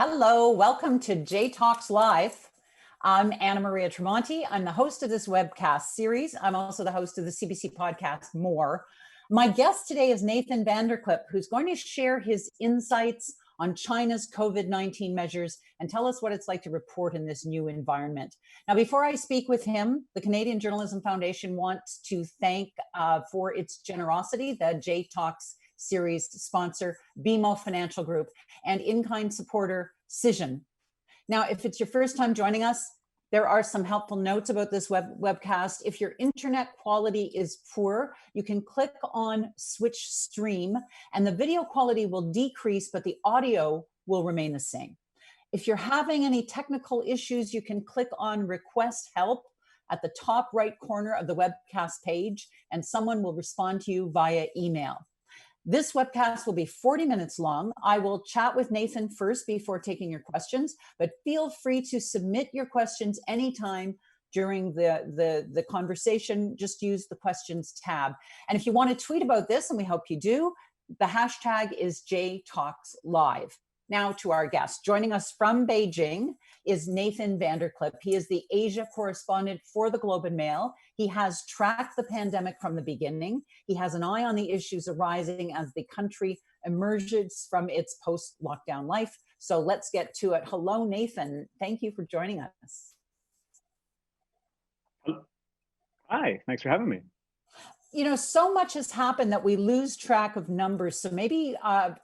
Hello, welcome to J Talks Live. I'm Anna Maria Tremonti. I'm the host of this webcast series. I'm also the host of the CBC podcast, More. My guest today is Nathan VanderKlippe, who's going to share his insights on China's COVID-19 measures and tell us what it's like to report in this new environment. Now, before I speak with him, the Canadian Journalism Foundation wants to thank for its generosity, the J Talks series sponsor, BMO Financial Group, and in-kind supporter, Cision. Now, if it's your first time joining us, there are some helpful notes about this webcast. If your internet quality is poor, you can click on Switch Stream, and the video quality will decrease, but the audio will remain the same. If you're having any technical issues, you can click on Request Help at the top right corner of the webcast page, and someone will respond to you via email. This webcast will be 40 minutes long. I will chat with Nathan first before taking your questions, but feel free to submit your questions anytime during the conversation. Just use the questions tab. And if you want to tweet about this, and we hope you do, the hashtag is JTalksLive. Now to our guest. Joining us from Beijing is Nathan VanderKlippe. He is the Asia correspondent for the Globe and Mail. He has tracked the pandemic from the beginning. He has an eye on the issues arising as the country emerges from its post-lockdown life. So let's get to it. Hello, Nathan. Thank you for joining us. Hi, thanks for having me. You know, so much has happened that we lose track of numbers. So maybe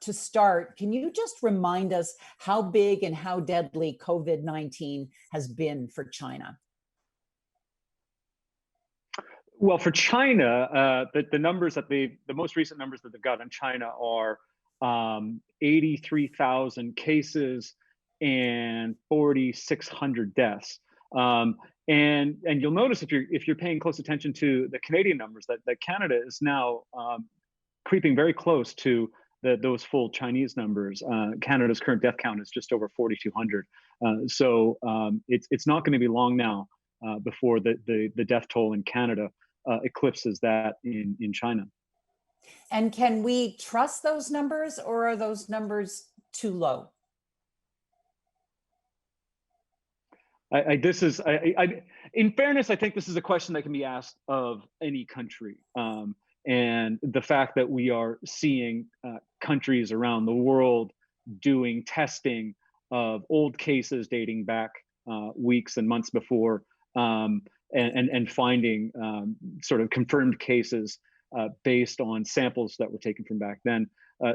to start, can you just remind us how big and how deadly COVID-19 has been for China? Well, for China, the numbers that the most recent numbers that they've got in China are 83,000 cases and 4,600 deaths. And you'll notice if you're paying close attention to the Canadian numbers that Canada is now creeping very close to those full Chinese numbers. Canada's current death count is just over 4,200. So it's not going to be long now before the death toll in Canada eclipses that in China. And can we trust those numbers, or are those numbers too low? In fairness, I think this is a question that can be asked of any country. And the fact that we are seeing countries around the world doing testing of old cases dating back weeks and months before, and finding sort of confirmed cases based on samples that were taken from back then,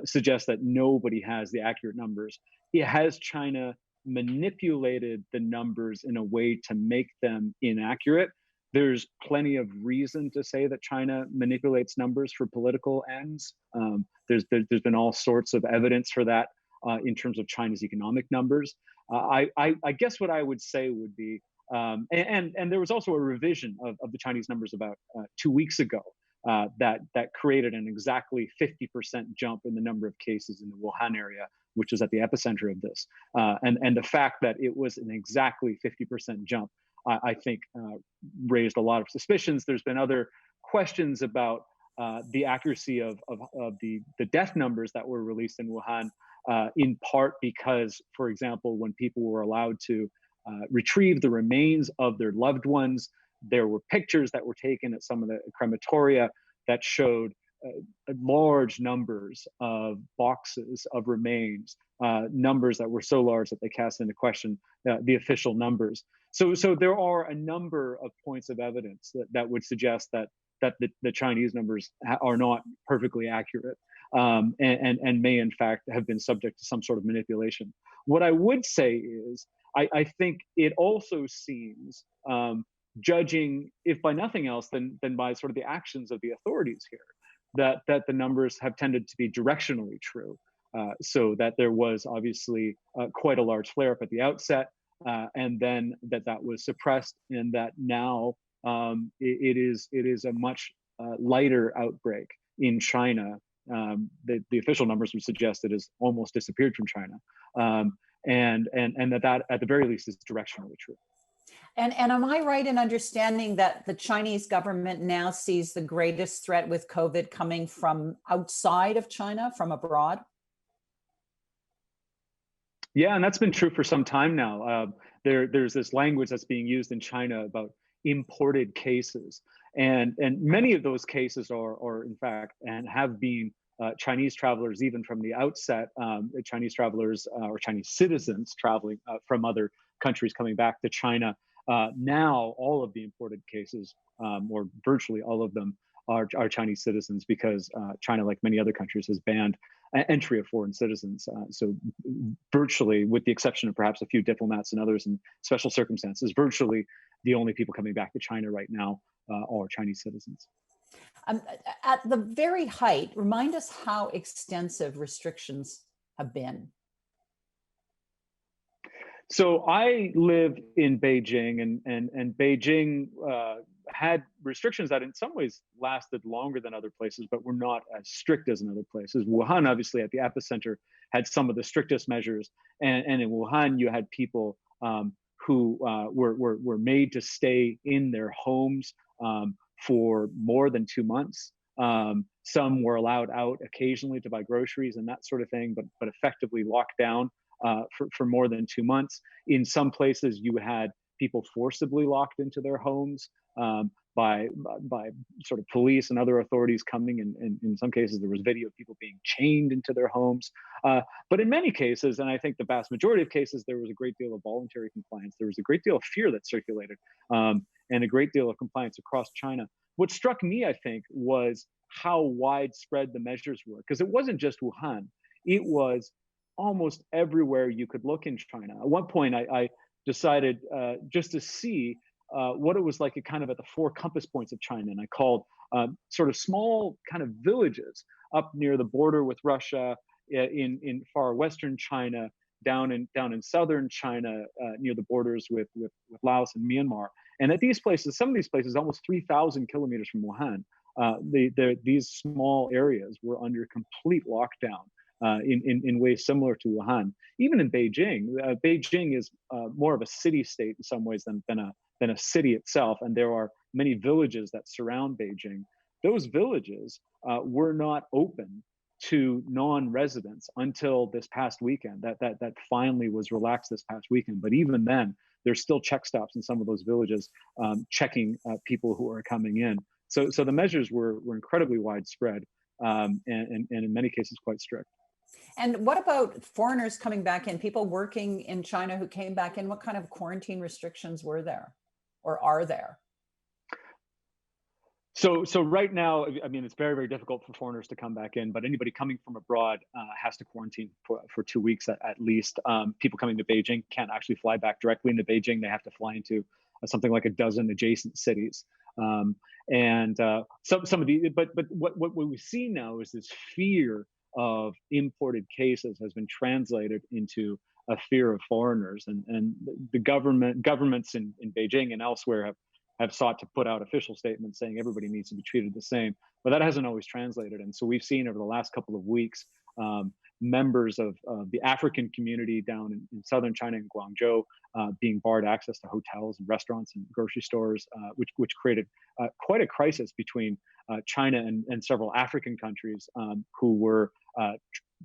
suggests that nobody has the accurate numbers. Has China manipulated the numbers in a way to make them inaccurate? There's plenty of reason to say that China manipulates numbers for political ends. There's been all sorts of evidence for that in terms of China's economic numbers. I guess what I would say would be, and there was also a revision of the Chinese numbers about 2 weeks ago that created an exactly 50% jump in the number of cases in the Wuhan area, which is at the epicenter of this. And the fact that it was an exactly 50% jump, I think raised a lot of suspicions. There's been other questions about the accuracy of the death numbers that were released in Wuhan, in part because, for example, when people were allowed to retrieve the remains of their loved ones, there were pictures that were taken at some of the crematoria that showed large numbers of boxes of remains, numbers that were so large that they cast into question the official numbers. So there are a number of points of evidence that would suggest that the Chinese numbers are not perfectly accurate, and may in fact have been subject to some sort of manipulation. What I would say is, I think it also seems, judging, if by nothing else, than by sort of the actions of the authorities here, that the numbers have tended to be directionally true. So that there was obviously quite a large flare-up at the outset, and then that was suppressed, and that now it is a much lighter outbreak in China. The official numbers would suggest it has almost disappeared from China, and that at the very least is directionally true. And am I right in understanding that the Chinese government now sees the greatest threat with COVID coming from outside of China, from abroad? Yeah, and that's been true for some time now. There's this language that's being used in China about imported cases, and many of those cases are in fact and have been Chinese travelers even from the outset. Chinese travelers or Chinese citizens traveling from other countries coming back to China. Now, all of the imported cases, or virtually all of them, are Chinese citizens because China, like many other countries, has banned entry of foreign citizens. So virtually, with the exception of perhaps a few diplomats and others in special circumstances, virtually the only people coming back to China right now are Chinese citizens. At the very height, remind us how extensive restrictions have been. So I live in Beijing, and Beijing had restrictions that in some ways lasted longer than other places, but were not as strict as in other places. Wuhan, obviously, at the epicenter, had some of the strictest measures, and in Wuhan, you had people who were made to stay in their homes for more than 2 months. Some were allowed out occasionally to buy groceries and that sort of thing, but effectively locked down for more than 2 months. In some places, you had people forcibly locked into their homes by sort of police and other authorities coming, and in some cases there was video of people being chained into their homes. But in many cases, and I think the vast majority of cases, there was a great deal of voluntary compliance. There was a great deal of fear that circulated, and a great deal of compliance across China. What struck me, I think, was how widespread the measures were, because it wasn't just Wuhan. It was almost everywhere you could look in China. At one point, I decided just to see what it was like at kind of at the four compass points of China, and I called sort of small kind of villages up near the border with Russia, in far western China, down in southern China, near the borders with Laos and Myanmar. And at these places, some of these places, almost 3,000 kilometers from Wuhan, these small areas were under complete lockdown. In ways similar to Wuhan. Even in Beijing, Beijing is more of a city-state in some ways than a city itself, and there are many villages that surround Beijing. Those villages were not open to non-residents until this past weekend. That finally was relaxed this past weekend. But even then, there's still check stops in some of those villages, checking people who are coming in. So the measures were incredibly widespread, and in many cases quite strict. And what about foreigners coming back in, people working in China who came back in? What kind of quarantine restrictions were there or are there? So right now, I mean, it's very, very difficult for foreigners to come back in, but anybody coming from abroad has to quarantine for 2 weeks at least. People coming to Beijing can't actually fly back directly into Beijing. They have to fly into something like a dozen adjacent cities. Some of the, but what we see now is this fear of imported cases has been translated into a fear of foreigners, and the governments in Beijing and elsewhere have sought to put out official statements saying everybody needs to be treated the same, but that hasn't always translated. And so we've seen over the last couple of weeks members of the African community down in southern China, in Guangzhou, being barred access to hotels and restaurants and grocery stores, which created quite a crisis between China and several African countries who were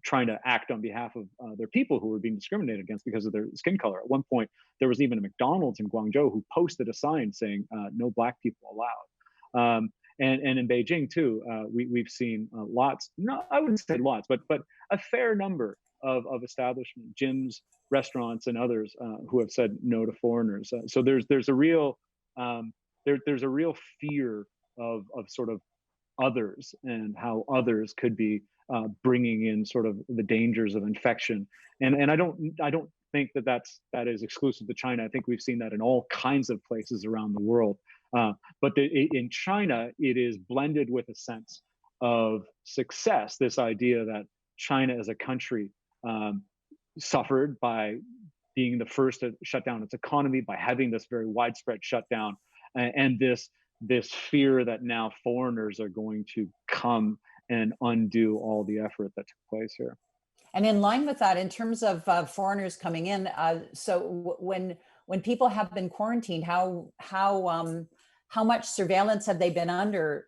trying to act on behalf of their people who were being discriminated against because of their skin color. At one point, there was even a McDonald's in Guangzhou who posted a sign saying "No black people allowed." And in Beijing too, we've seen lots. No, I wouldn't say lots, but a fair number of establishments, gyms, restaurants, and others who have said no to foreigners. So there's a real there's a real fear of sort of others and how others could be bringing in sort of the dangers of infection. And I don't think that is exclusive to China. I think we've seen that in all kinds of places around the world. But in China, it is blended with a sense of success. This idea that China as a country suffered by being the first to shut down its economy, by having this very widespread shutdown, and this fear that now foreigners are going to come and undo all the effort that took place here. And in line with that, in terms of foreigners coming in, so when people have been quarantined, how much surveillance have they been under?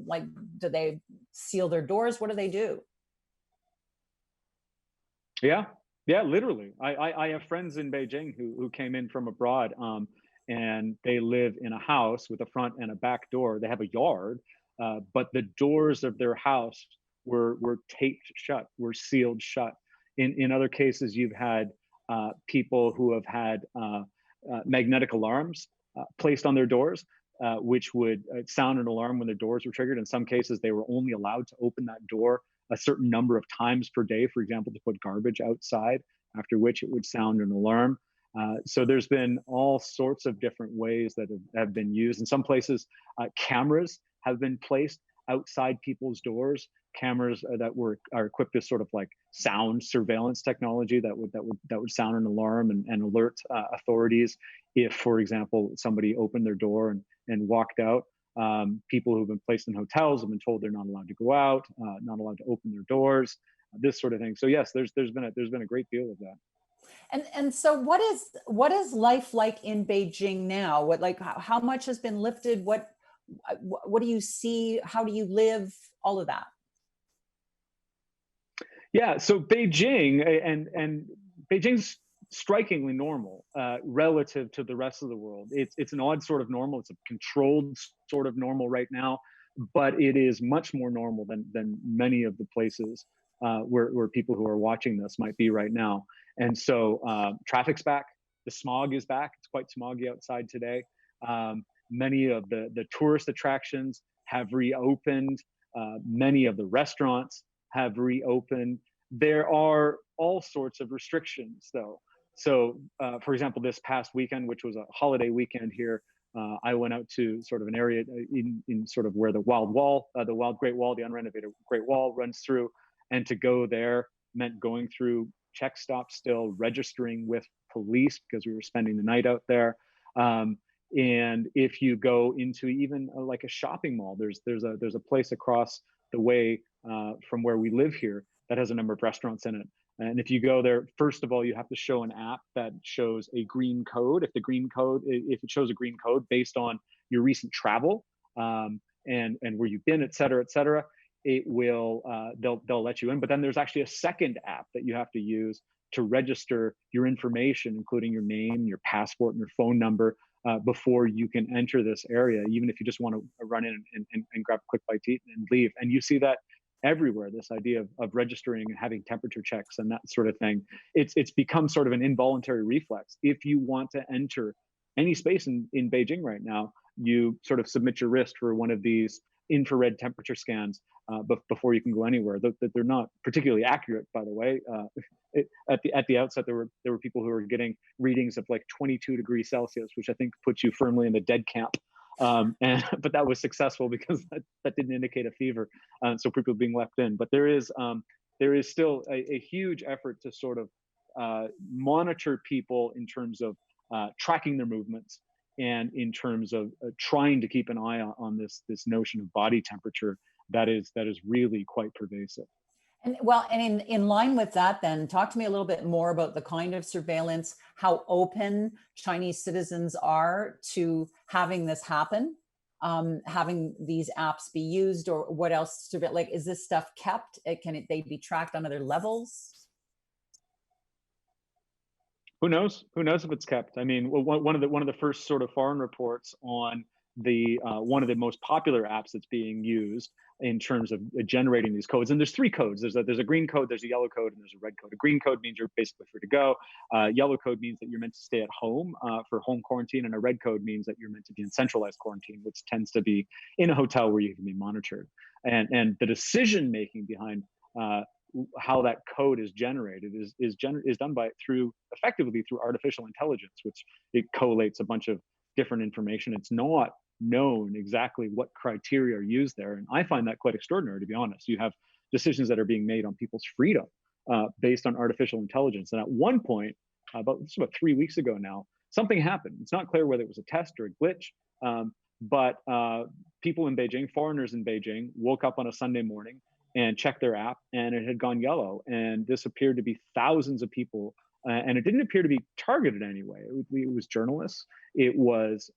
Like, do they seal their doors? What do they do? Yeah, Yeah, literally. I have friends in Beijing who came in from abroad, and they live in a house with a front and a back door. They have a yard, but the doors of their house were taped shut, were sealed shut. In other cases, you've had people who have had magnetic alarms placed on their doors, which would sound an alarm when their doors were triggered. In some cases, they were only allowed to open that door a certain number of times per day, for example, to put garbage outside, after which it would sound an alarm. So there's been all sorts of different ways that have been used. In some places, cameras have been placed outside people's doors. Cameras that are equipped with sort of like sound surveillance technology that would sound an alarm and alert authorities if, for example, somebody opened their door and walked out. People who've been placed in hotels have been told they're not allowed to go out, not allowed to open their doors, this sort of thing. So yes, there's been a great deal of that. And so what is life like in Beijing now? What, like, how much has been lifted? What do you see? How do you live? All of that. Yeah, so and Beijing's strikingly normal relative to the rest of the world. It's an odd sort of normal. It's a controlled sort of normal right now, but it is much more normal than many of the places where people who are watching this might be right now. And so traffic's back. The smog is back. It's quite smoggy outside today. Many of the tourist attractions have reopened. Many of the restaurants have reopened. There are all sorts of restrictions, though. So, for example, this past weekend, which was a holiday weekend here, I went out to sort of an area in sort of where the Wild Great Wall, the unrenovated Great Wall runs through. And to go there meant going through check stops still, registering with police because we were spending the night out there. And if you go into even like a shopping mall, there's a place across the way from where we live here that has a number of restaurants in it. And if you go there, first of all, you have to show an app that shows a green code. If it shows a green code based on your recent travel and where you've been, et cetera, it will they'll let you in. But then there's actually a second app that you have to use to register your information, including your name, your passport, and your phone number before you can enter this area, even if you just want to run in and grab a quick bite to eat and leave. And you see that everywhere, this idea of registering and having temperature checks and that sort of thing. It's become sort of an involuntary reflex. If you want to enter any space in Beijing right now, you sort of submit your wrist for one of these infrared temperature scans before you can go anywhere. They're not particularly accurate, by the way. At the outset, there were people who were getting readings of like 22 degrees Celsius, which I think puts you firmly in the dead camp. But that was successful because that didn't indicate a fever, so people being left in. But there is still a huge effort to sort of monitor people in terms of tracking their movements and in terms of trying to keep an eye on this notion of body temperature that is really quite pervasive. And in line with that, then talk to me a little bit more about the kind of surveillance, how open Chinese citizens are to having this happen, having these apps be used, or what else? Like, is this stuff kept? Can they be tracked on other levels? Who knows? Who knows if it's kept? I mean, one of the first sort of foreign reports on the one of the most popular apps that's being used in terms of generating these codes. And there's three codes. There's a green code, there's a yellow code, and there's a red code. A green code means you're basically free to go. Yellow code means that you're meant to stay at home for home quarantine, and a red code means that you're meant to be in centralized quarantine, which tends to be in a hotel where you can be monitored. And the decision making behind how that code is generated is done effectively through artificial intelligence, which it collates a bunch of different information. It's not known exactly what criteria are used there, and I find that quite extraordinary, to be honest. You have decisions that are being made on people's freedom based on artificial intelligence. And at one point, about 3 weeks ago now, something happened. It's not clear whether it was a test or a glitch, but people in Beijing, foreigners in Beijing, woke up on a Sunday morning and checked their app, and it had gone yellow. And this appeared to be thousands of people, and it didn't appear to be targeted anyway. It was journalists. It was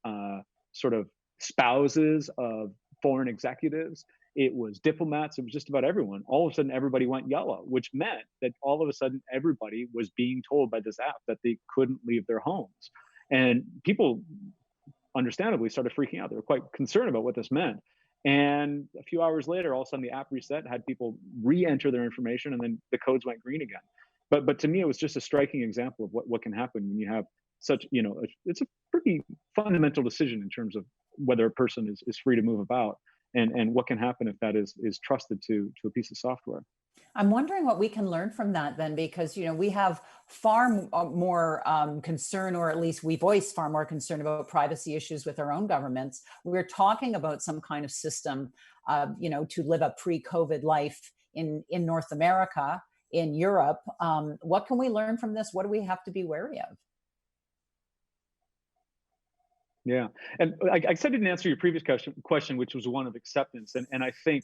sort of spouses of foreign executives. it was diplomats, it was just about everyone. All of a sudden, everybody went yellow, which meant that all of a sudden, everybody was being told by this app that they couldn't leave their homes. And people understandably started freaking out. They were quite concerned about what this meant. And a few hours later, all of a sudden the app reset, had people re-enter their information, and then the codes went green again. But to me, it was just a striking example of what can happen when you have such, it's a pretty fundamental decision in terms of whether a person is free to move about, and what can happen if that is trusted to a piece of software. I'm wondering what we can learn from that then, because we have far more concern, or at least we voice far more concern about privacy issues with our own governments. We're talking about some kind of system, to live a pre-COVID life in North America, in Europe. What can we learn from this? What do we have to be wary of? Yeah, and I said I didn't answer your previous question, which was one of acceptance, and I think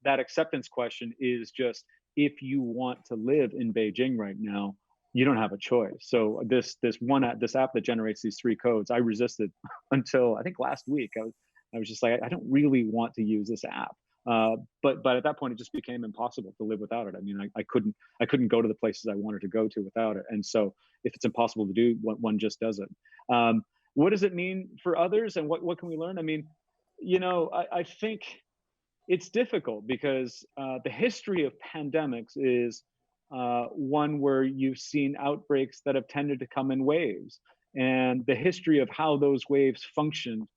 that acceptance question is just, if you want to live in Beijing right now, you don't have a choice. So this app that generates these 3 codes, I resisted until I think last week. I was just like, I don't really want to use this app. But at that point, it just became impossible to live without it. I mean, I couldn't go to the places I wanted to go to without it. And so if it's impossible to do, one just does it. What does it mean for others, and what can we learn? I mean, I think it's difficult because the history of pandemics is one where you've seen outbreaks that have tended to come in waves. And the history of how those waves functioned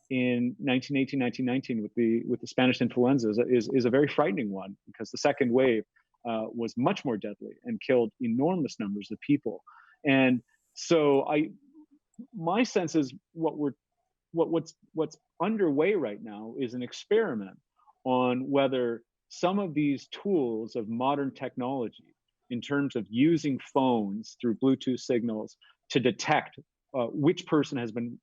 in 1918, 1919 with the Spanish influenza is a very frightening one, because the second wave was much more deadly and killed enormous numbers of people. And so my sense is what's underway right now is an experiment on whether some of these tools of modern technology, in terms of using phones through Bluetooth signals to detect which person has been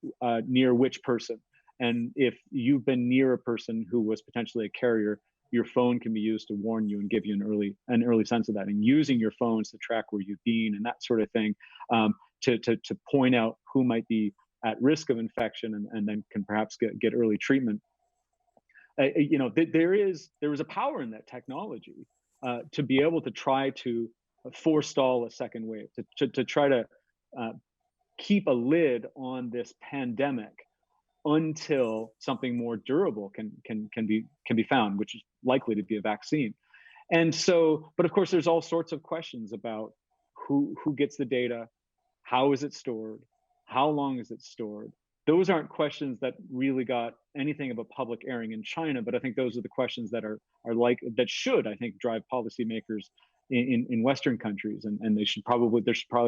near which person, and if you've been near a person who was potentially a carrier, your phone can be used to warn you and give you an early sense of that, and using your phones to track where you've been and that sort of thing, to point out who might be at risk of infection, and then can perhaps get early treatment. There is a power in that technology to be able to try to forestall a second wave, to try to keep a lid on this pandemic until something more durable can be found, which is likely to be a vaccine. And so, but of course, there's all sorts of questions about who gets the data, how is it stored, how long is it stored. Those aren't questions that really got anything of a public airing in China, but I think those are the questions that that should, I think, drive policymakers in Western countries, and there should probably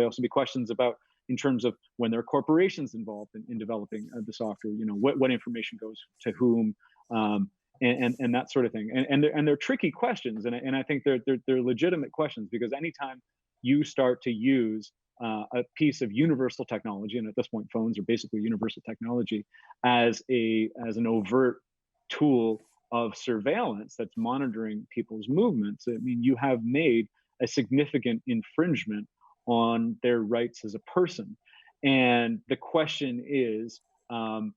also be questions about, in terms of when there are corporations involved in developing the software, what information goes to whom, and that sort of thing. And they're tricky questions, and I think they're legitimate questions, because anytime you start to use a piece of universal technology, and at this point phones are basically universal technology, as an overt tool of surveillance that's monitoring people's movements, I mean, you have made a significant infringement on their rights as a person. And the question is, can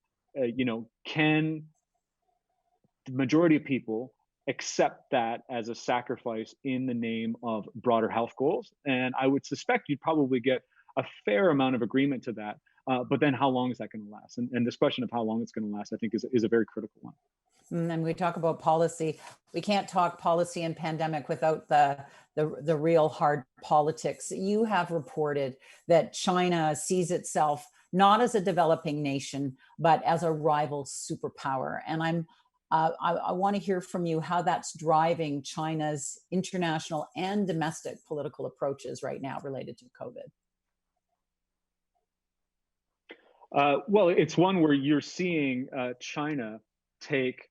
the majority of people accept that as a sacrifice in the name of broader health goals? And I would suspect you'd probably get a fair amount of agreement to that. But then how long is that going to last? And this question of how long it's going to last, I think, is a very critical one. And we talk about policy. We can't talk policy and pandemic without the real hard politics. You have reported that China sees itself not as a developing nation, but as a rival superpower. And I want to hear from you how that's driving China's international and domestic political approaches right now related to COVID. Well, it's one where you're seeing China take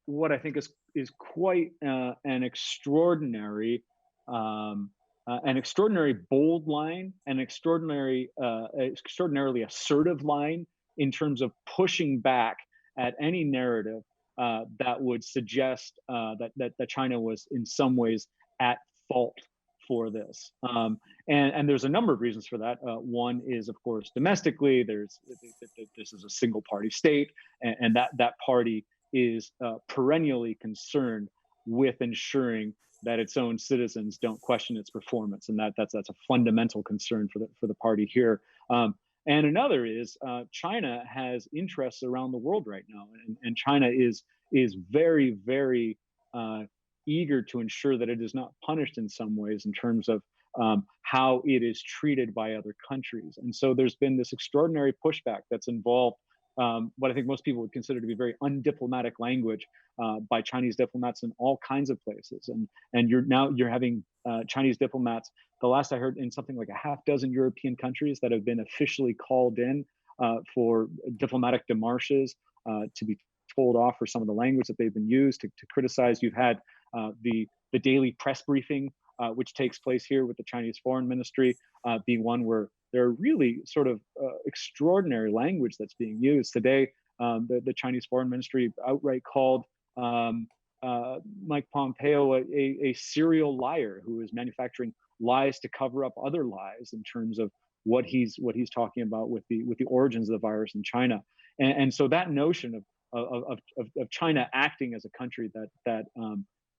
what I think is quite an extraordinary bold line, an extraordinarily assertive line in terms of pushing back at any narrative that would suggest that China was in some ways at fault for this. And there's a number of reasons for that. One is, of course, domestically, this is a single party state, and that party is perennially concerned with ensuring that its own citizens don't question its performance, and that's a fundamental concern for the party here. And another is China has interests around the world right now, and China is very, very eager to ensure that it is not punished in some ways in terms of how it is treated by other countries. And so there's been this extraordinary pushback that's involved what I think most people would consider to be very undiplomatic language by Chinese diplomats in all kinds of places. And you're having Chinese diplomats, the last I heard, in something like a half dozen European countries that have been officially called in for diplomatic demarches to be told off for some of the language that they've been used to criticize. You've had the daily press briefing, which takes place here with the Chinese Foreign Ministry, being one where there are really sort of extraordinary language that's being used. Today, the Chinese Foreign Ministry outright called Mike Pompeo a serial liar who is manufacturing lies to cover up other lies in terms of what he's talking about with the origins of the virus in China. And so that notion of China acting as a country that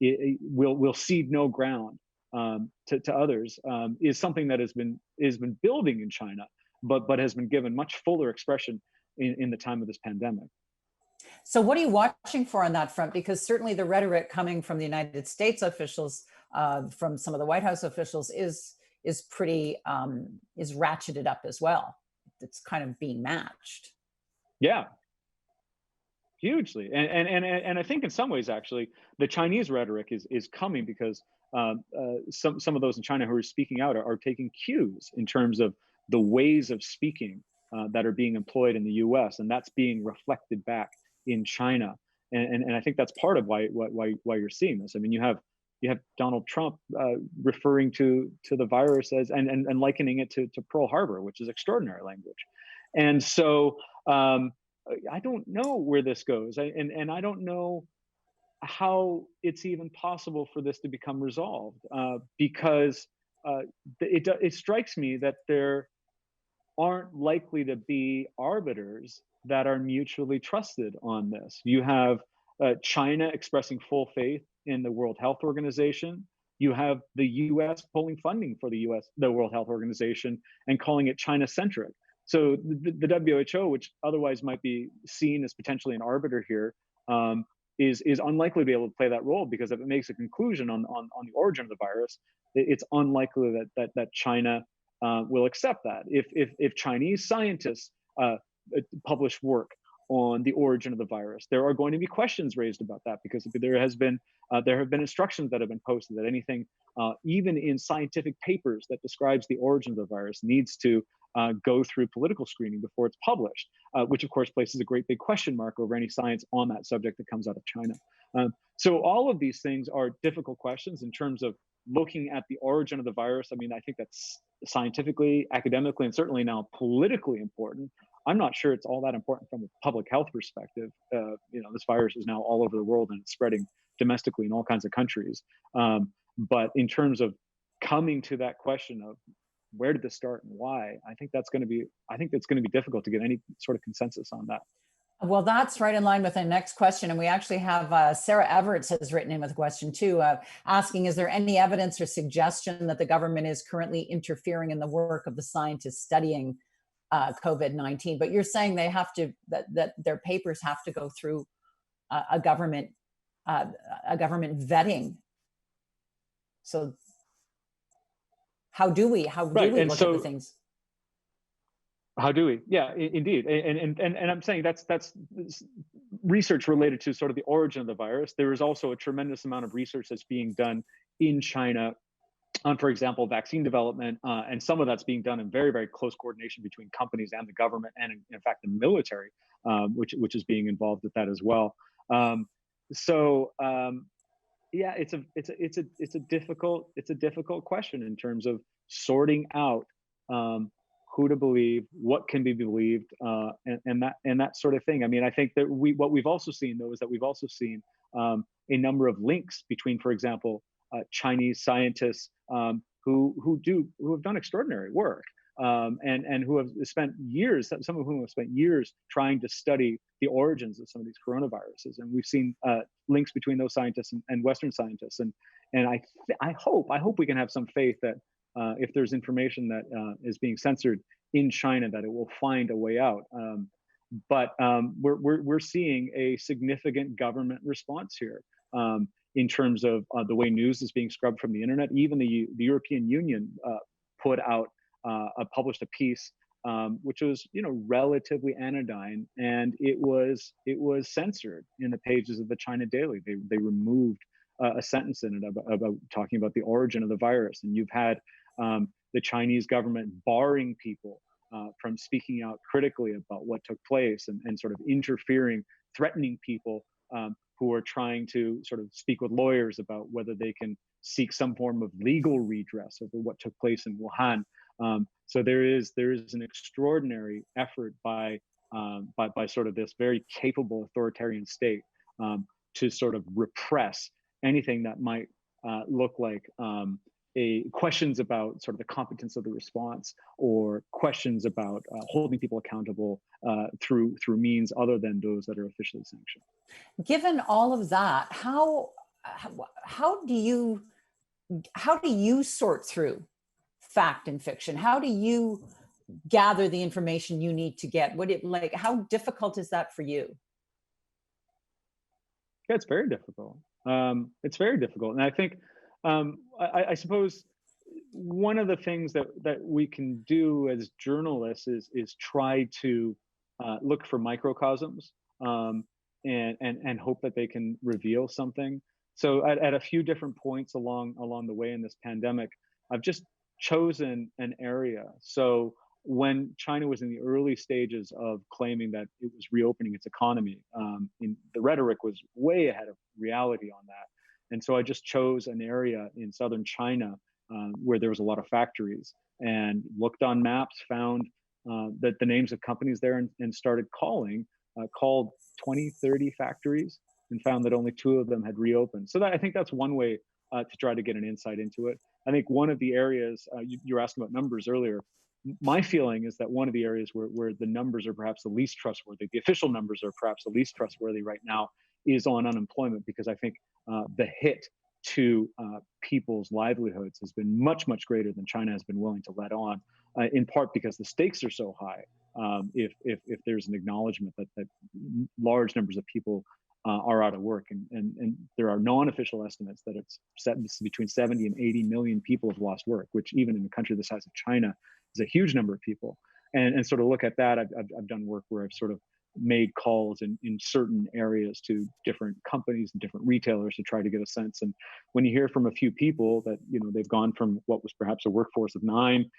will cede no ground to others is something that has been building in China, but has been given much fuller expression in the time of this pandemic. So what are you watching for on that front? Because certainly the rhetoric coming from the United States officials, from some of the White House officials, is pretty is ratcheted up as well. It's kind of being matched. Yeah, hugely, and I think in some ways actually the Chinese rhetoric is coming because some of those in China who are speaking out are taking cues in terms of the ways of speaking that are being employed in the U.S. and that's being reflected back in China, and I think that's part of why you're seeing this. I mean, you have Donald Trump referring to the virus as and likening it to Pearl Harbor, which is extraordinary language, and so I don't know where this goes, and I don't know how it's even possible for this to become resolved because it strikes me that there aren't likely to be arbiters that are mutually trusted on this. You have China expressing full faith in the World Health Organization. You have the U.S. pulling funding for the World Health Organization and calling it China-centric. So the WHO, which otherwise might be seen as potentially an arbiter here, is unlikely to be able to play that role, because if it makes a conclusion on the origin of the virus, it's unlikely that China will accept that. If Chinese scientists publish work on the origin of the virus, there are going to be questions raised about that, because there have been instructions that have been posted that anything, even in scientific papers that describes the origin of the virus, needs to go through political screening before it's published, which of course places a great big question mark over any science on that subject that comes out of China. So all of these things are difficult questions in terms of looking at the origin of the virus. I mean, I think that's scientifically, academically, and certainly now politically important. I'm not sure it's all that important from a public health perspective. This virus is now all over the world and it's spreading domestically in all kinds of countries. But in terms of coming to that question of where did this start and why, I think that's going to be difficult to get any sort of consensus on that. Well, that's right in line with the next question. And we actually have Sarah Everts has written in with a question too, asking, is there any evidence or suggestion that the government is currently interfering in the work of the scientists studying COVID-19? But you're saying they have to, that their papers have to go through a government vetting. So how do we look at the things? How do we? Yeah, indeed. And I'm saying that's research related to sort of the origin of the virus. There is also a tremendous amount of research that's being done in China on, for example, vaccine development, and some of that's being done in very, very close coordination between companies and the government, and in fact the military, which is being involved with that as well. Yeah, it's a difficult question in terms of sorting out who to believe, what can be believed, and that sort of thing. I mean, I think that what we've also seen though is that we've also seen a number of links between, for example, Chinese scientists who have done extraordinary work and who have spent years, some of whom have spent years trying to study the origins of some of these coronaviruses. And we've seen links between those scientists and Western scientists. And I hope we can have some faith that if there's information that is being censored in China, that it will find a way out. But we're seeing a significant government response here in terms of the way news is being scrubbed from the internet. Even the European Union published a piece which was, relatively anodyne, and it was censored in the pages of the China Daily. They removed a sentence in it about talking about the origin of the virus, and you've had the Chinese government barring people from speaking out critically about what took place, and sort of interfering, threatening people who are trying to sort of speak with lawyers about whether they can seek some form of legal redress over what took place in Wuhan. So there is an extraordinary effort by sort of this very capable authoritarian state to sort of repress anything that might look like questions about sort of the competence of the response, or questions about holding people accountable through means other than those that are officially sanctioned. Given all of that, how do you sort through fact and fiction? How do you gather the information you need to get? How difficult is that for you? Yeah, it's very difficult. It's very difficult, and I think I suppose one of the things that we can do as journalists is try to look for microcosms and hope that they can reveal something. So at a few different points along the way in this pandemic, I've just chosen an area. So when China was in the early stages of claiming that it was reopening its economy, the rhetoric was way ahead of reality on that. And so I just chose an area in southern China where there was a lot of factories, and looked on maps, found that the names of companies there, and started called 20, 30 factories, and found that only 2 of them had reopened. So I think that's one way to try to get an insight into it. I think one of the areas, you were asking about numbers earlier, my feeling is that one of the areas where the numbers are perhaps the least trustworthy, the official numbers are perhaps the least trustworthy right now, is on unemployment, because I think the hit to people's livelihoods has been much, much greater than China has been willing to let on, in part because the stakes are so high. If there's an acknowledgement that large numbers of people are out of work, and there are non-official estimates that it's between 70 and 80 million people have lost work, which even in a country the size of China is a huge number of people. And sort of look at that, I've done work where I've sort of made calls in certain areas to different companies and different retailers to try to get a sense. And when you hear from a few people that, they've gone from what was perhaps a workforce of 9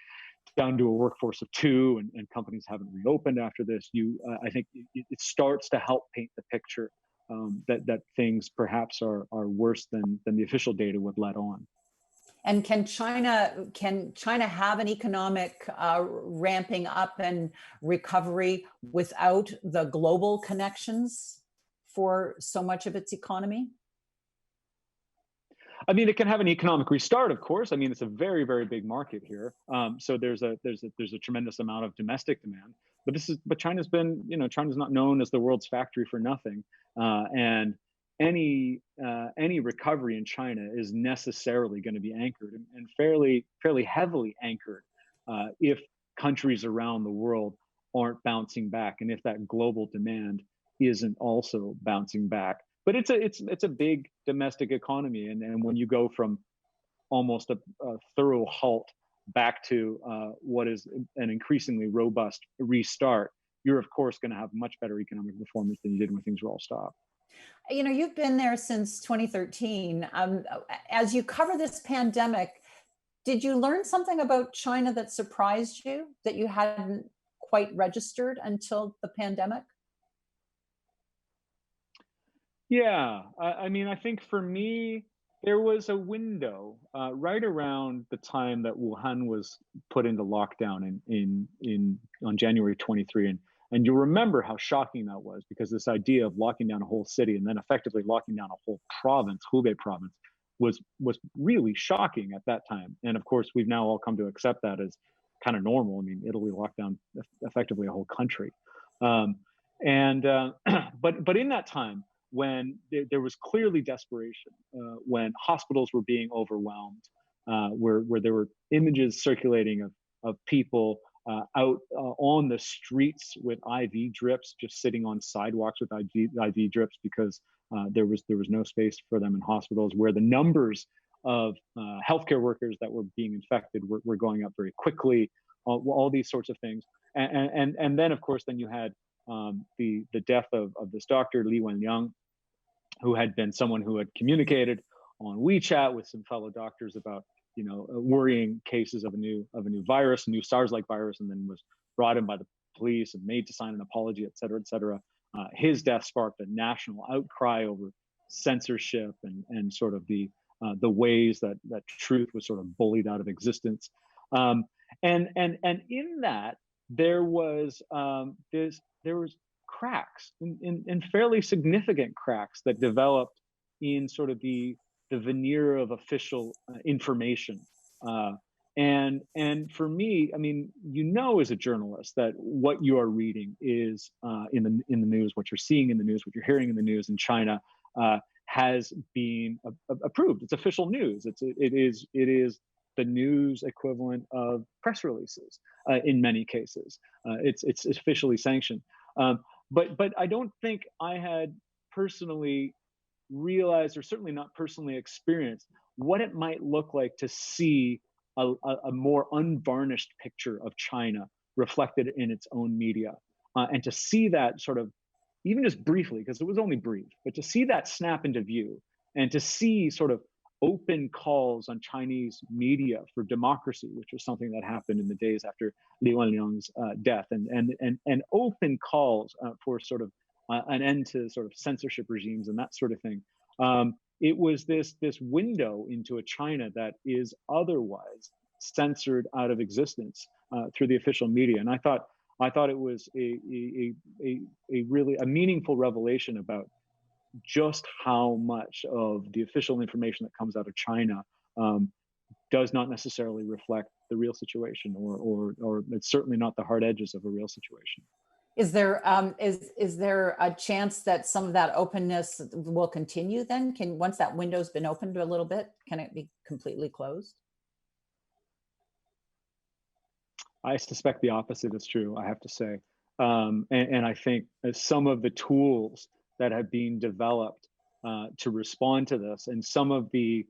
down to a workforce of 2, and companies haven't reopened after this, I think it starts to help paint the picture that things perhaps are worse than the official data would let on. And can China have an economic ramping up and recovery without the global connections for so much of its economy? I mean, it can have an economic restart, of course. I mean, it's a very, very big market here. So there's a tremendous amount of domestic demand. But China's not known as the world's factory for nothing. And any recovery in China is necessarily going to be anchored and fairly heavily anchored if countries around the world aren't bouncing back, and if that global demand isn't also bouncing back. But it's a big domestic economy, and when you go from almost a thorough halt back to what is an increasingly robust restart, you're of course going to have much better economic performance than you did when things were all stopped. You've been there since 2013. As you cover this pandemic, did you learn something about China that surprised you, that you hadn't quite registered until the pandemic? Yeah, I mean, I think for me, there was a window right around the time that Wuhan was put into lockdown on January 23, and you'll remember how shocking that was, because this idea of locking down a whole city and then effectively locking down a whole province, Hubei province, was really shocking at that time. And of course, we've now all come to accept that as kind of normal. I mean, Italy locked down effectively a whole country. But in that time, when there was clearly desperation, when hospitals were being overwhelmed, where there were images circulating of people out on the streets with IV drips, just sitting on sidewalks with IV drips because there was no space for them in hospitals, where the numbers of healthcare workers that were being infected were going up very quickly, all these sorts of things. And then, of course, then you had the death of this doctor, Li Wenliang, who had been someone who had communicated on WeChat with some fellow doctors about, worrying cases of a new virus, a new SARS-like virus, and then was brought in by the police and made to sign an apology, et cetera, et cetera. His death sparked a national outcry over censorship and sort of the ways that truth was sort of bullied out of existence. And in that, there was cracks, in fairly significant cracks that developed in sort of the veneer of official information. And for me, I mean, as a journalist, that what you are reading is in the news, what you're seeing in the news, what you're hearing in the news in China has been approved. It's official news. It is the news equivalent of press releases in many cases. It's officially sanctioned. But I don't think I had personally realized, or certainly not personally experienced, what it might look like to see a more unvarnished picture of China reflected in its own media, and to see that sort of, even just briefly, because it was only brief, but to see that snap into view, and to see sort of open calls on Chinese media for democracy, which was something that happened in the days after Li Wenliang's death, and open calls for sort of an end to sort of censorship regimes and that sort of thing. It was this window into a China that is otherwise censored out of existence through the official media, and I thought it was a really meaningful revelation about just how much of the official information that comes out of China does not necessarily reflect the real situation, or it's certainly not the hard edges of a real situation. Is there is there a chance that some of that openness will continue then? Once that window's been opened a little bit, can it be completely closed? I suspect the opposite is true, I have to say. And I think some of the tools that have been developed to respond to this, and some of the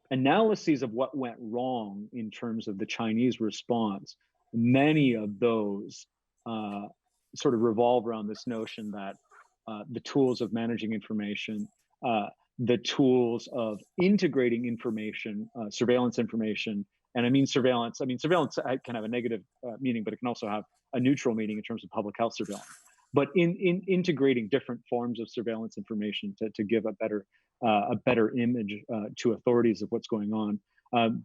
analyses of what went wrong in terms of the Chinese response, many of those sort of revolve around this notion that the tools of managing information, the tools of integrating information, surveillance information, and I mean surveillance can have a negative meaning, but it can also have a neutral meaning in terms of public health surveillance. But in integrating different forms of surveillance information to give a better image to authorities of what's going on,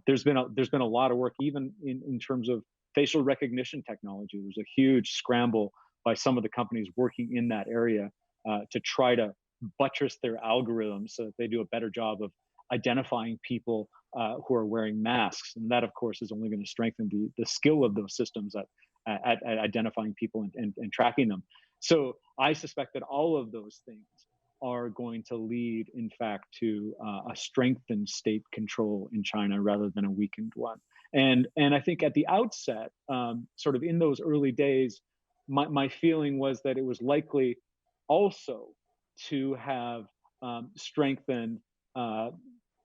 there's been a lot of work even in terms of facial recognition technology. There's a huge scramble by some of the companies working in that area to try to buttress their algorithms so that they do a better job of identifying people who are wearing masks. And that, of course, is only going to strengthen the skill of those systems at identifying people and tracking them. So I suspect that all of those things are going to lead, in fact, to a strengthened state control in China rather than a weakened one. And I think at the outset, sort of in those early days, my feeling was that it was likely also to have strengthened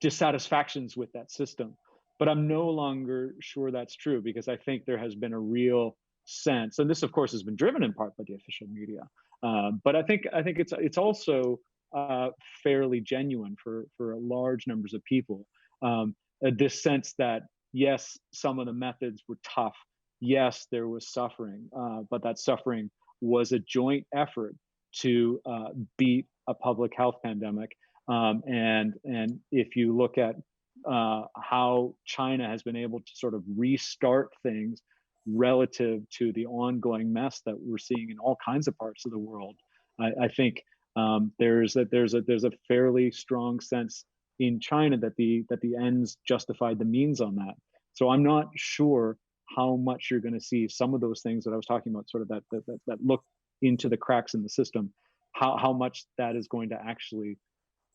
dissatisfactions with that system. But I'm no longer sure that's true, because I think there has been a real sense, and this of course has been driven in part by the official media, but I think it's also fairly genuine for large numbers of people, this sense that yes, some of the methods were tough, yes, there was suffering, but that suffering was a joint effort to beat a public health pandemic. And if you look at how China has been able to sort of restart things relative to the ongoing mess that we're seeing in all kinds of parts of the world, I think there's a fairly strong sense in China that the ends justified the means on that. So I'm not sure how much you're going to see some of those things that I was talking about, sort of that look into the cracks in the system, how much that is going to actually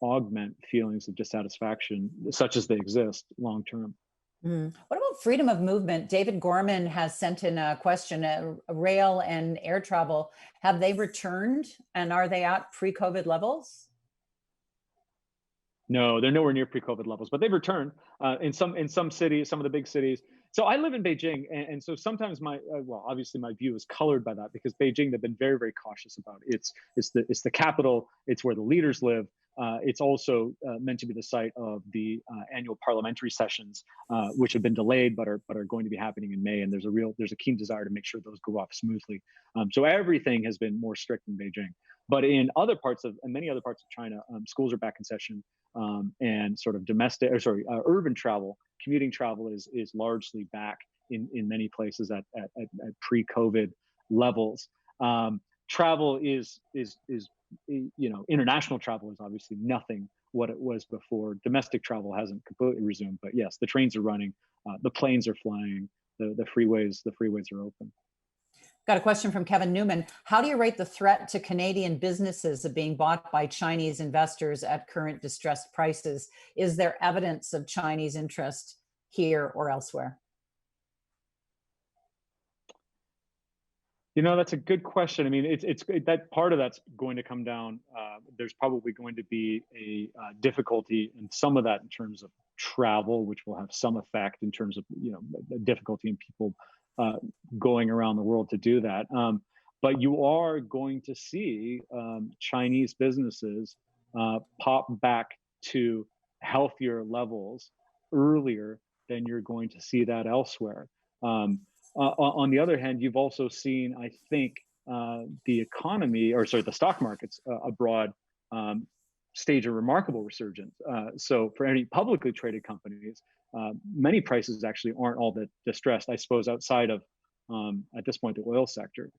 augment feelings of dissatisfaction, such as they exist long term. What about freedom of movement? David Gorman has sent in a question. Rail and air travel, have they returned, and are they at pre-COVID levels? No, they're nowhere near pre-COVID levels, but they've returned in some cities, some of the big cities. So I live in Beijing, and so sometimes my well, obviously my view is colored by that, because Beijing, they've been very, very cautious about it. It's the capital. It's where the leaders live. It's also meant to be the site of the annual parliamentary sessions, which have been delayed but are going to be happening in May. And there's a keen desire to make sure those go off smoothly. So everything has been more strict in Beijing. But in many other parts of China, schools are back in session, and sort of urban travel, commuting travel is largely back in many places at pre-COVID levels. Travel is international travel is obviously nothing what it was before. Domestic travel hasn't completely resumed, but yes, the trains are running, the planes are flying, the freeways are open. Got a question from Kevin Newman. How do you rate the threat to Canadian businesses of being bought by Chinese investors at current distressed prices? Is there evidence of Chinese interest here or elsewhere? That's a good question. I mean, it's that part of that's going to come down. There's probably going to be a difficulty in some of that in terms of travel, which will have some effect in terms of the difficulty in people going around the world to do that. But you are going to see Chinese businesses pop back to healthier levels earlier than you're going to see that elsewhere. On the other hand, you've also seen, I think, the stock markets abroad stage a remarkable resurgence. So for any publicly traded companies, many prices actually aren't all that distressed, I suppose, outside of, at this point, the oil sector.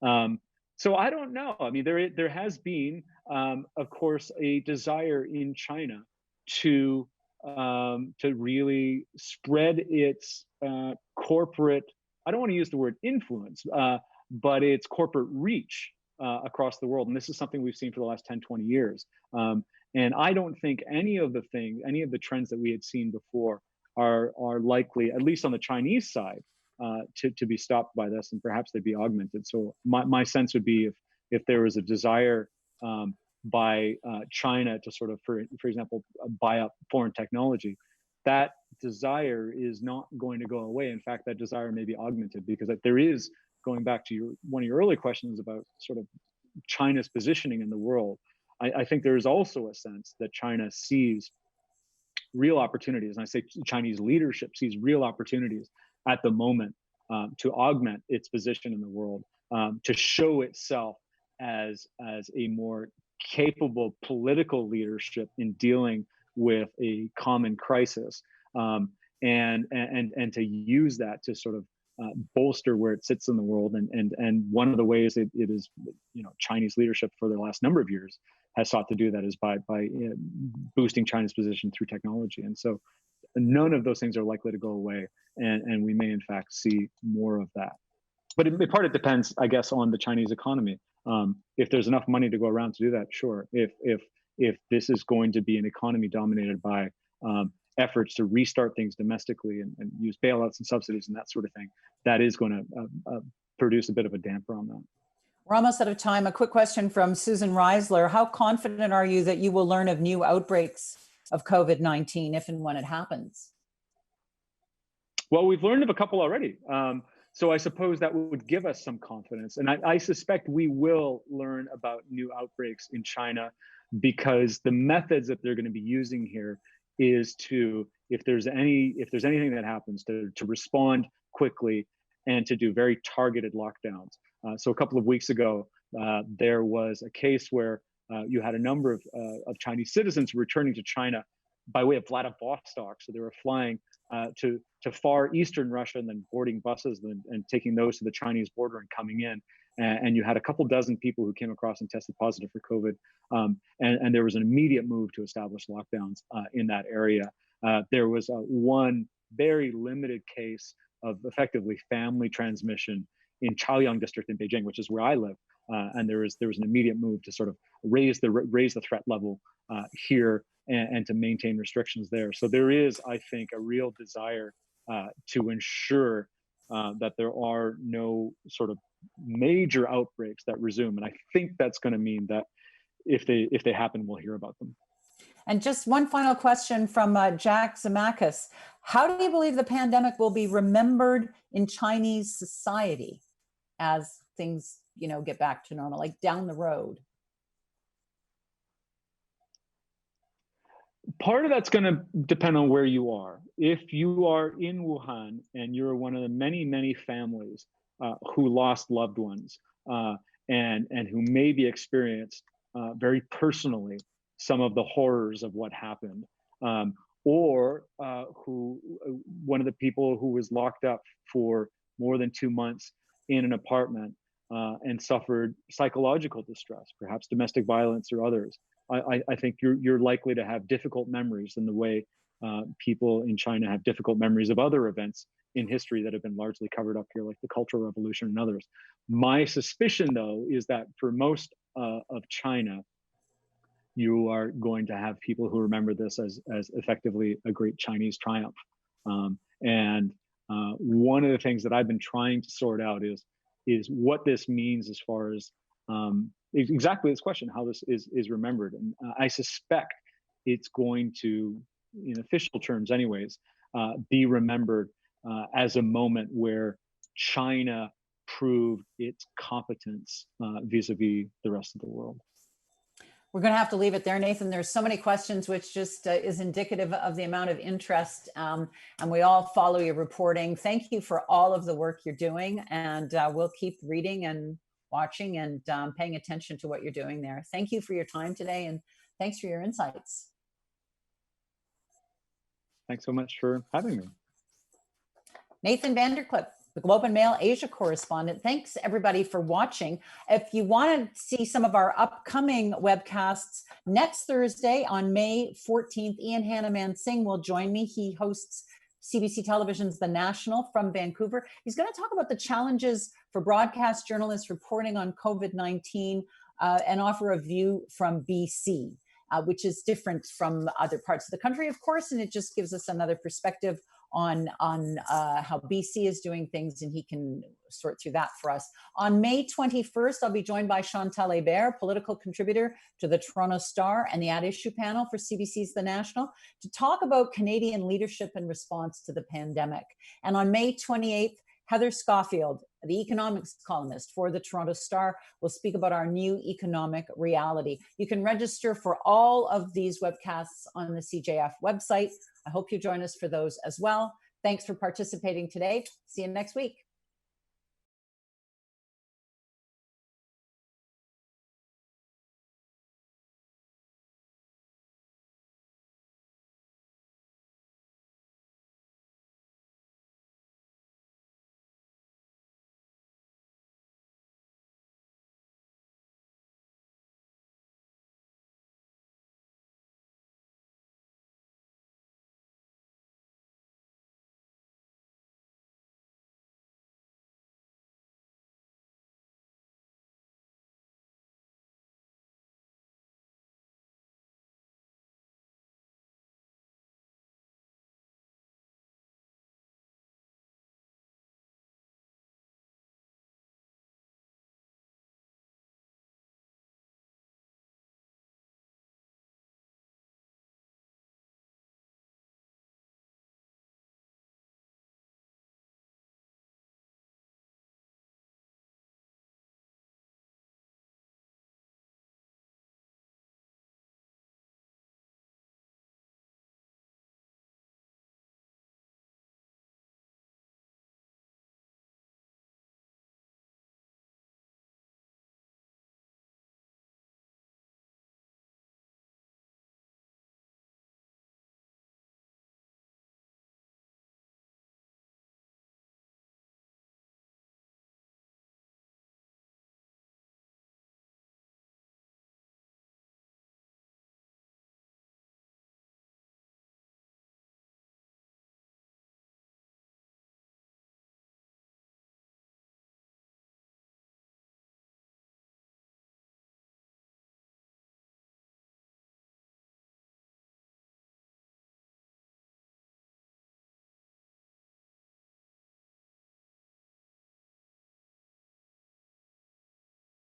So I don't know. I mean, there has been, of course, a desire in China to really spread its corporate, I don't want to use the word influence, but its corporate reach across the world. And this is something we've seen for the last 10, 20 years. And I don't think any of the trends that we had seen before are likely, at least on the Chinese side, to be stopped by this, and perhaps they'd be augmented. So my sense would be if there was a desire by China to sort of, for example, buy up foreign technology, that desire is not going to go away. In fact, that desire may be augmented, because there is, going back to one of your early questions about sort of China's positioning in the world, I think there is also a sense that China sees real opportunities, and I say Chinese leadership sees real opportunities at the moment to augment its position in the world, to show itself as a more capable political leadership in dealing with a common crisis, and to use that to sort of bolster where it sits in the world. And one of the ways it is, Chinese leadership for the last number of years has sought to do that is by boosting China's position through technology. And so none of those things are likely to go away, and we may in fact see more of that. But part of it depends, I guess, on the Chinese economy. If there's enough money to go around to do that, sure. If this is going to be an economy dominated by efforts to restart things domestically and use bailouts and subsidies and that sort of thing, that is going to produce a bit of a damper on that. We're almost out of time. A quick question from Susan Reisler. How confident are you that you will learn of new outbreaks of COVID-19 if and when it happens? Well, we've learned of a couple already. So I suppose that would give us some confidence. And I suspect we will learn about new outbreaks in China, because the methods that they're going to be using here is to, if there's anything that happens, to respond quickly and to do very targeted lockdowns. So a couple of weeks ago, there was a case where you had a number of Chinese citizens returning to China by way of Vladivostok. So they were flying to far eastern Russia and then boarding buses and taking those to the Chinese border and coming in. And you had a couple dozen people who came across and tested positive for COVID. And there was an immediate move to establish lockdowns in that area. There was one very limited case effectively family transmission in Chaoyang district in Beijing, which is where I live. And there was an immediate move to sort of raise the threat level here and to maintain restrictions there. So there is, I think, a real desire to ensure that there are no sort of major outbreaks that resume. And I think that's going to mean that if they happen, we'll hear about them. And just one final question from Jack Zemakis. How do you believe the pandemic will be remembered in Chinese society as things, get back to normal, like down the road? Part of that's going to depend on where you are. If you are in Wuhan and you're one of the many, many families who lost loved ones and who maybe experienced very personally some of the horrors of what happened, or who one of the people who was locked up for more than 2 months in an apartment and suffered psychological distress, perhaps domestic violence or others. I think you're likely to have difficult memories in the way people in China have difficult memories of other events in history that have been largely covered up here, like the Cultural Revolution and others. My suspicion, though, is that for most of China, you are going to have people who remember this as effectively a great Chinese triumph. And one of the things that I've been trying to sort out is what this means as far as exactly this question, how this is remembered. And I suspect it's going to, in official terms anyways, be remembered as a moment where China proved its competence vis-a-vis the rest of the world. We're going to have to leave it there, Nathan. There's so many questions, which just is indicative of the amount of interest, and we all follow your reporting. Thank you for all of the work you're doing, and we'll keep reading and watching and paying attention to what you're doing there. Thank you for your time today, and thanks for your insights. Thanks so much for having me. Nathan VanderKlippe, the Globe and Mail Asia correspondent. Thanks everybody for watching. If you want to see some of our upcoming webcasts, next Thursday on May 14th, Ian Hanaman Singh will join me. He hosts CBC Television's The National from Vancouver. He's going to talk about the challenges for broadcast journalists reporting on COVID-19 and offer a view from BC, which is different from other parts of the country, of course, and it just gives us another perspective on how BC is doing things, and he can sort through that for us. On May 21st, I'll be joined by Chantal Hébert, political contributor to the Toronto Star and the At Issue panel for CBC's The National, to talk about Canadian leadership in response to the pandemic. And on May 28th, Heather Schofield, the economics columnist for the Toronto Star, will speak about our new economic reality. You can register for all of these webcasts on the CJF website. I hope you join us for those as well. Thanks for participating today. See you next week.